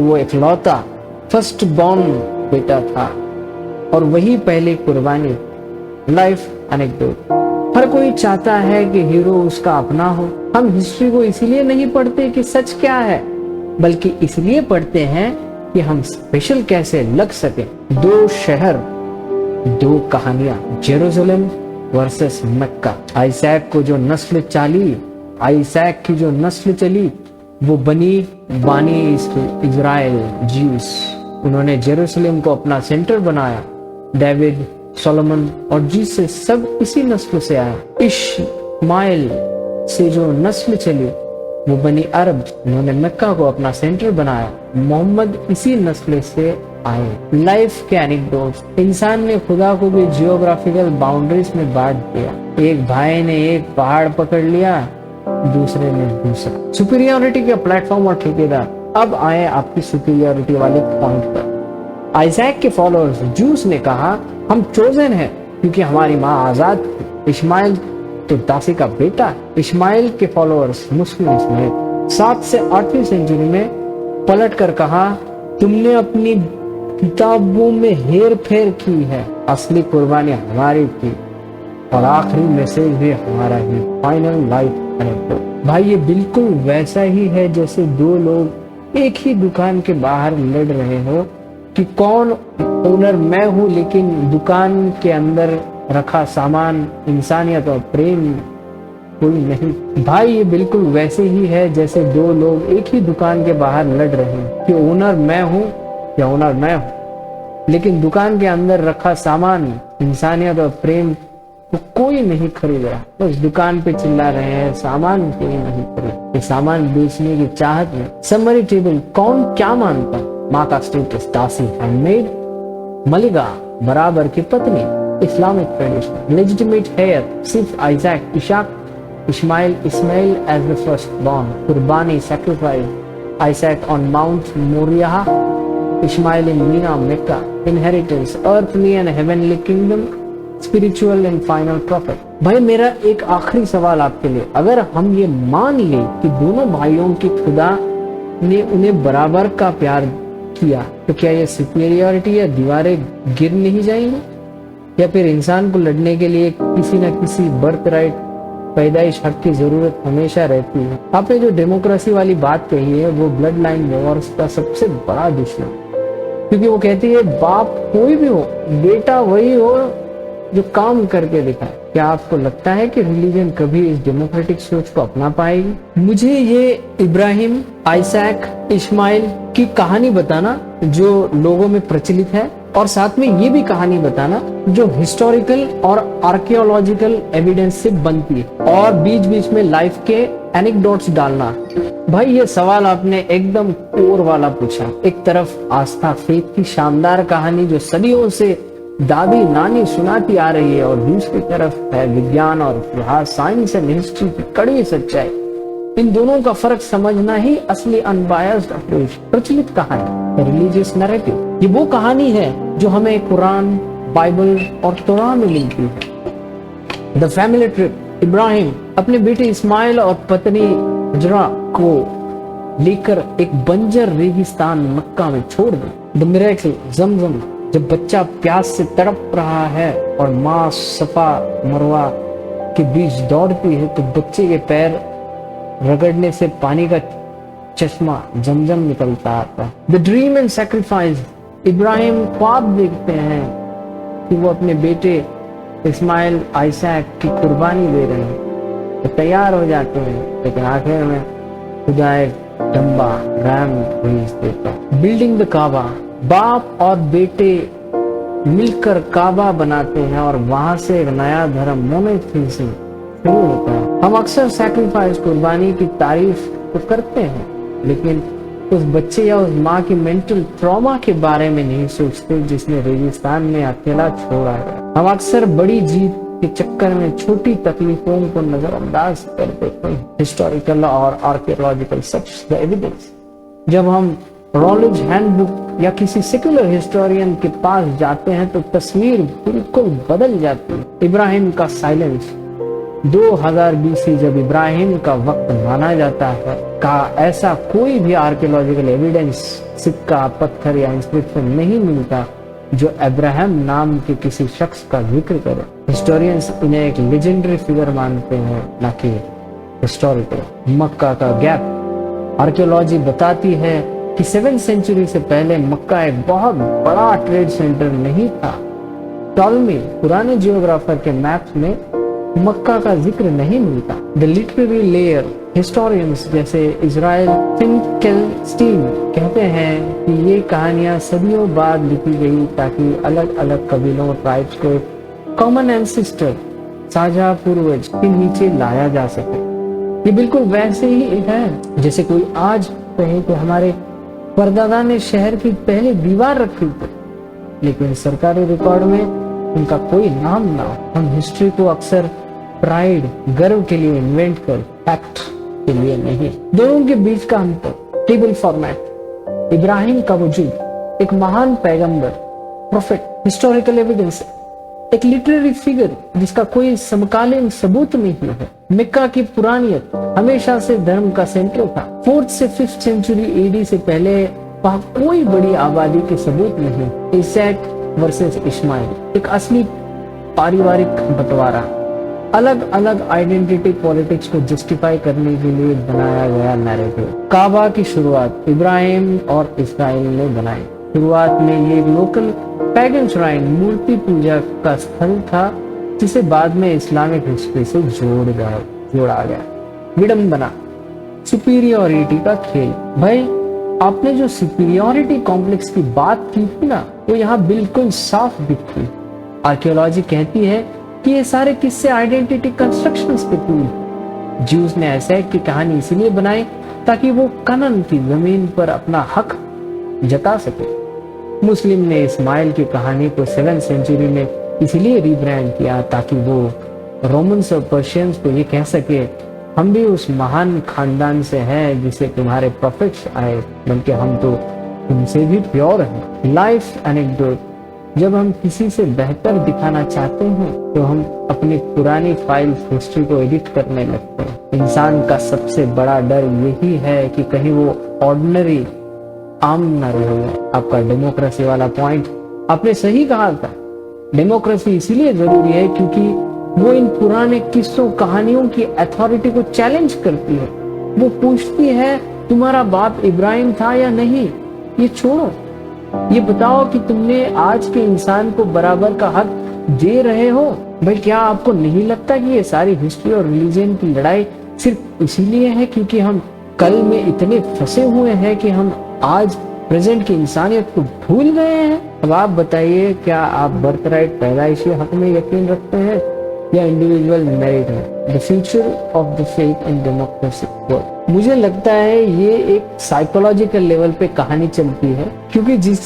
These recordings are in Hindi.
वो इकलौता फर्स्ट बॉर्न बेटा था और वही पहली कुर्बानी। Life anecdote. हर कोई चाहता है कि हीरो उसका अपना हो। हम हिस्ट्री को इसलिए नहीं पढ़ते कि सच क्या है, बल्कि इसलिए पढ़ते हैं कि हम स्पेशल कैसे लग सके। दो शहर, दो कहानियां, जेरूसलम वर्सेस मक्का। आइसैक की जो नस्ल चली वो बानी इजराइल ज्यूस। उन्होंने जेरूसलम को अपना सेंटर बनाया। डेविड, सोलोमन और जीसस सब इसी नस्ल से आए। इश्माइल से जो नस्ल चली वो बनी अरब, उन्होंने मक्का को अपना सेंटर बनाया। मोहम्मद इसी नस्ल से आए। लाइफ के एनेक्डोट्स। इंसान ने खुदा को भी जियोग्राफिकल बाउंड्रीज में बांट दिया। एक भाई ने एक पहाड़ पकड़ लिया, दूसरे ने दूसरा। सुपीरियरिटी के प्लेटफॉर्म और ठेकेदार। अब आए आपकी सुपीरियरिटी वाले पॉइंट पर। आइजैक के फॉलोअर्स जूस ने कहा हम चोजन हैं क्योंकि हमारी माँ आजाद थी। इस्माइल तो दासी का बेटा है। इस्माइल के फॉलोअर्स मुस्लिम में 7 से 8वीं सेंचुरी में पलट कर कहा तुमने अपनी किताबों में हेर फेर की है, असली कुर्बानी हमारी थी और आखिरी मैसेज भी हमारा ही। Final life anecdote. भाई ये बिल्कुल वैसा ही है जैसे दो लोग एक ही दुकान के बाहर लड़ रहे हो कि कौन ओनर। मैं हूँ लेकिन दुकान के अंदर रखा सामान, इंसानियत और प्रेम कोई नहीं। भाई ये बिल्कुल वैसे ही है जैसे दो लोग एक ही दुकान के बाहर लड़ रहे हैं कि ओनर मैं हूँ या ओनर मैं हूँ, लेकिन दुकान के अंदर रखा सामान, इंसानियत और प्रेम को कोई नहीं खरीद रहा। बस दुकान पे चिल्ला रहे हैं, सामान कोई नहीं खरीद। ये सामान बेचने की चाहत में। Summary table. कौन क्या मानता? माँ का स्टेटस दासी, हैंडमेड, मलिका बराबर की पत्नी। Islamic tradition. लेजिटिमेट हेयर सिर्फ Isaac, Ishaq, Ismail as the first born. कुर्बानी, sacrifice, Isaac on Mount Moriah, Ismail in Mina, Makkah. Inheritance, earthly and heavenly kingdom, spiritual and final profit. भाई मेरा एक आखिरी सवाल आपके लिए, अगर हम ये मान लें कि दोनों भाइयों की खुदा ने उन्हें बराबर का प्यार किया, तो क्या ये सुपीरियरिटी या दीवारें गिर नहीं जाएंगी? या फिर इंसान को लड़ने के लिए किसी न किसी बर्थ राइट, पैदाइश हक की जरूरत हमेशा रहती है? आपने जो डेमोक्रेसी वाली बात कही है वो ब्लड लाइन वॉर्स का सबसे बड़ा दुश्मन, क्योंकि वो कहती है बाप कोई भी हो, बेटा वही हो जो काम करके दिखाए। क्या आपको लगता है कि रिलीजन कभी इस डेमोक्रेटिक सोच को अपना पाएगी? मुझे ये इब्राहिम, आइजैक, इस्माइल की कहानी बताना जो लोगों में प्रचलित है, और साथ में ये भी कहानी बताना जो हिस्टोरिकल और आर्कियोलॉजिकल एविडेंस से बनती है, और बीच बीच में लाइफ के एनेक्डोट्स डालना। भाई ये सवाल आपने एकदम कोर वाला पूछा। एक तरफ आस्था, फेथ की शानदार कहानी जो सदियों से दादी नानी सुनाती आ रही है, और दूसरी तरफ है विज्ञान और इतिहास, साइंस एंड हिस्ट्री की कड़ी सच्चाई। इन दोनों का फर्क समझना ही असली अनबायस्ड अप्रोच। प्रचलित कहानी, रिलीजियस नैरेटिव, ये वो कहानी है जो हमें कुरान, बाइबल और तौरात में मिलती है। The family trip. इब्राहिम अपने बेटे इस्माइल और पत्नी हजरा को लेकर एक बंजर रेगिस्तान मक्का में छोड़ दे। द मिरेकल, जमजम। जब बच्चा प्यास से तड़प रहा है और माँ सफा मरवा के बीच दौड़ती है तो बच्चे के पैर रगड़ने से पानी का चश्मा जमजम निकलता आता है। The dream and sacrifice. Ibrahim ख्वाब देखते हैं कि वो अपने बेटे इस्माइल, आइजैक की कुर्बानी दे रहे हैं, तो तैयार हो जाते हैं, लेकिन आखिर में खुदा एक डंबा रैम भेज देता है। बिल्डिंग द काबा। बाप और बेटे मिलकर काबा बनाते हैं और वहां से एक नया धर्म, मोनोथीइज्म, शुरू होता है। हम अक्सर सैक्रिफाइस, कुर्बानी की तारीफ तो करते हैं, लेकिन उस बच्चे या उस माँ की मेंटल ट्रॉमा के बारे में नहीं सोचते जिसने रेगिस्तान में अकेला छोड़ा है। हम अक्सर बड़ी जीत के चक्कर में छोटी तकलीफों को नजरअंदाज कर देते हैं। हिस्टोरिकल और आर्कियोलॉजिकल सच एविडेंस। जब हम रॉलेज हैंडबुक या किसी सेक्युलर हिस्टोरियन के पास जाते हैं तो तस्वीर बिल्कुल बदल जाती है। इब्राहिम का साइलेंस, 2000 BC जब इब्राहिम का वक्त माना जाता है का ऐसा कोई भी आर्कियोलॉजिकल एविडेंस, सिक्का, पत्थर या इंस्क्रिप्शन नहीं मिलता जो अब्राहम नाम के किसी शख्स का जिक्र करे। हिस्टोरियंस इन्हें एक लेजेंडरी फिगर मानते हैं, न कि हिस्टोरिकल। मक्का का गैप, आर्कियोलॉजी बताती है कि 7th सेंचुरी से पहले मक्का एक बहुत बड़ा ट्रेड सेंटर नहीं था। टॉलमी, पुराने जियोग्राफर के मैप्स में मक्का का जिक्र नहीं मिलता। द लिटरेरी लेयर, हिस्टोरियंस जैसे इजराइल फिनकेलस्टीन कहते हैं कि ये कहानियां सदियों बाद लिखी गई ताकि अलग अलग कबीलों, ट्राइब्स को कॉमन एंसेस्टर, साझा पूर्वज के नीचे लाया जा सके। ये बिल्कुल वैसे ही है जैसे कोई आज कहे कि हमारे परदादा ने शहर की पहली दीवार रखी थी, लेकिन सरकारी रिकॉर्ड में उनका कोई नाम ना हो। हम हिस्ट्री को अक्सर प्राइड, गर्व के लिए इन्वेंट कर, फैक्ट के लिए नहीं। दोनों के बीच का अंतर, टेबल फॉर्मेट। इब्राहिम का वजूद एक महान पैगंबर, प्रोफेट, हिस्टोरिकल एविडेंस, एक लिटरेरी फिगर जिसका कोई समकालीन सबूत नहीं है। मक्का की पुरानियत हमेशा से धर्म का सेंटर था। 4th से 5th सेंचुरी AD से पहले वहाँ कोई बड़ी आबादी के सबूत नहीं। इसैक वर्सेस इस्माइल, एक असली पारिवारिक बंटवारा, अलग अलग आइडेंटिटी पॉलिटिक्स को जस्टिफाई करने के लिए बनाया गया नैरेटिव। काबा की शुरुआत इब्राहिम और इसराइल ने बनाई। शुरुआत में ये लोकल पैगन श्राइन, मूर्ति पूजा का स्थल था, जिसे बाद में इस्लामिक हिस्ट्री से जोड़ा गया। विडंबना, सुपीरियोरिटी का खेल। भाई, आपने जो सुपीरियोरिटी कॉम्प्लेक्स की बात की थी ना, वो यहाँ बिल्कुल साफ दिखती। आर्कियोलॉजी कहती है कि ये सारे किस्से आइडेंटिटी कंस्ट्रक्शंस पे टूल। ज्यूज ने ऐसे की कहानी इसलिए बनाई ताकि वो कनान की जमीन पर अपना हक जता सके। मुस्लिम ने इस्माइल की कहानी को 7th सेंचुरी में इसलिए रीब्रांड किया ताकि वो रोमन्स और पर्शियंस को ये कह सके, हम भी उस महान खानदान से हैं जिसे तुम्हारे प्रोफेट्स आए, बल्कि हम तो तुमसे भी प्योर हैं। लाइफ एनेक्डोट, जब हम किसी से बेहतर दिखाना चाहते हैं तो हम अपनी पुरानी फाइल हिस्ट्री को एडिट करने लगते हैं। इंसान का सबसे बड़ा डर यही है कि कहीं वो ऑर्डिनरी, आम न रह जाए। आपका डेमोक्रेसी वाला पॉइंट आपने सही कहा था। डेमोक्रेसी इसीलिए जरूरी है क्योंकि वो इन पुराने किस्सों, कहानियों की अथॉरिटी को चैलेंज करती है। वो पूछती है तुम्हारा बाप इब्राहिम था या नहीं, ये छोड़ो, ये बताओ कि तुमने आज के इंसान को बराबर का हक दे रहे हो। भाई, क्या आपको नहीं लगता कि ये सारी हिस्ट्री और रिलीजन की लड़ाई सिर्फ इसीलिए है क्योंकि हम कल में इतने फंसे हुए हैं कि हम आज प्रेजेंट की इंसानियत को भूल गए हैं? अब आप बताइए, क्या आप बर्थ पैदाइशी हक में यकीन रखते हैं या इंडिविजुअल मेरिट है? The future of the faith in democracy. मुझे लगता है ये एक साइकोलॉजिकल लेवल पे कहानी चलती है, क्योंकि जिस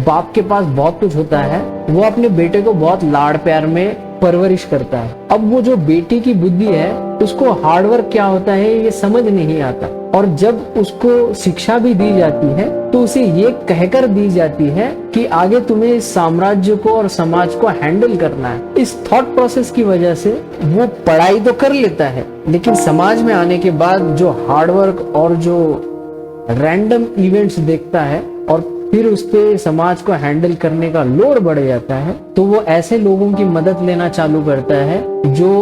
बाप के पास बहुत कुछ होता है वो अपने बेटे को बहुत लाड़ प्यार में परवरिश करता है। अब वो जो बेटी की बुद्धि है उसको हार्डवर्क क्या होता है ये समझ नहीं आता, और जब उसको शिक्षा भी दी जाती है तो उसे ये कहकर दी जाती है कि आगे तुम्हें इस साम्राज्य को और समाज को हैंडल करना है। इस थॉट प्रोसेस की वजह से वो पढ़ाई तो कर लेता है, लेकिन समाज में आने के बाद जो हार्डवर्क और जो रैंडम इवेंट्स देखता है और फिर उस पे समाज को हैंडल करने का लोड बढ़ जाता है, तो वो ऐसे लोगों की मदद लेना चालू करता है जो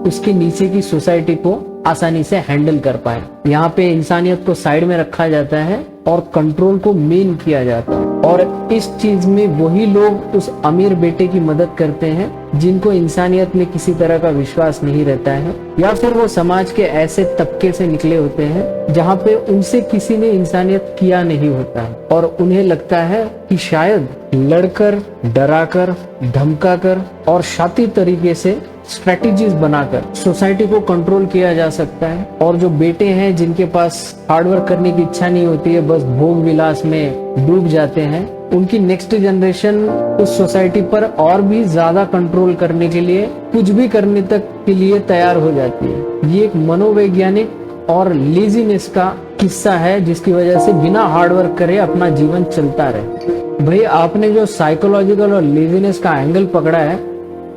उसके नीचे की सोसाइटी को आसानी से हैंडल कर पाए। यहाँ पे इंसानियत को साइड में रखा जाता है और कंट्रोल को मेन किया जाता है, और इस चीज में वही लोग उस अमीर बेटे की मदद करते हैं जिनको इंसानियत में किसी तरह का विश्वास नहीं रहता है, या फिर वो समाज के ऐसे तबके से निकले होते हैं जहाँ पे उनसे किसी ने इंसानियत किया नहीं होता है, और उन्हें लगता है कि शायद लड़कर, डराकर, धमकाकर और शाती तरीके से स्ट्रेटेजीज बनाकर सोसाइटी को कंट्रोल किया जा सकता है। और जो बेटे हैं जिनके पास हार्डवर्क करने की इच्छा नहीं होती है, बस भोग विलास में डूब जाते हैं, उनकी नेक्स्ट जनरेशन उस सोसाइटी पर और भी ज्यादा कंट्रोल करने के लिए कुछ भी करने तक के लिए तैयार हो जाती है। ये एक मनोवैज्ञानिक और लेजीनेस का किस्सा है जिसकी वजह से बिना हार्डवर्क करे अपना जीवन चलता रहे। भाई, आपने जो साइकोलॉजिकल और लेजीनेस का एंगल पकड़ा है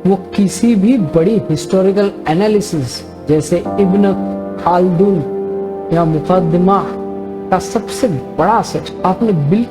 वो किसी भी बड़ी हिस्टोरिकल एनालिसिस जैसे इब्न खालदून या मुकदमा का सबसे बड़ा सेट आपने बिल्कुल